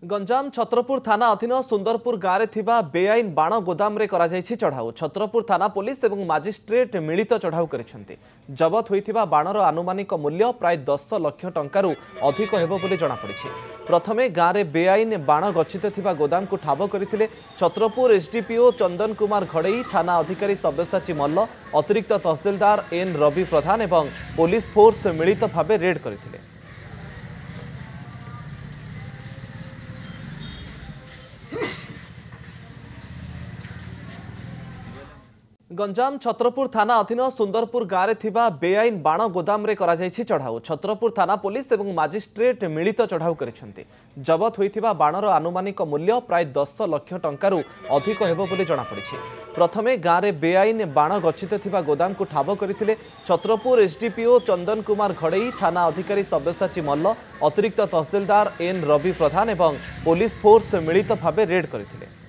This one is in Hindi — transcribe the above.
गंजाम छत्रपुर थाना अधीन सुंदरपुर गाँव में बेआईन बाण गोदाम रे चढ़ाऊ छत्रपुर थाना पुलिस और मजिस्ट्रेट मिलित चढ़ाऊ कर जबत होता बाणर आनुमानिक मूल्य प्राय 10 लाख टंकार अधिक होब जमापड़ी। प्रथमे गाँव में बेआईन बाण गच्छित थिबा गोदाम को ठाब करथिले छत्रपुर एसडीपीओ चंदन कुमार घड़ई, थाना अधिकारी सब्यसाची मल्ल, अतिरिक्त तहसिलदार एन रवि प्रधान और पुलिस फोर्स मिलित भाव रेड करथिले। गंजाम छत्रपुर थाना अधीन सुंदरपुर गाँव में बेआईन बाण गोदाम रे चढ़ाऊ छत्रपुर थाना पुलिस और मजिस्ट्रेट मिलित चढ़ाऊ कर जबत होता बाणर आनुमानिक मूल्य प्राय 10 लाख टंकार अधिक होब जमापड़ी। प्रथमे गाँव में बेआईन बाण गच्छित थिबा गोदाम को ठाब करथिले छत्रपुर एसडीपीओ चंदन कुमार घड़ई, थाना अधिकारी सब्यसाची मल्ल, अतिरिक्त तहसिलदार एन रवि प्रधान और पुलिस फोर्स मिलित भाव रेड करथिले।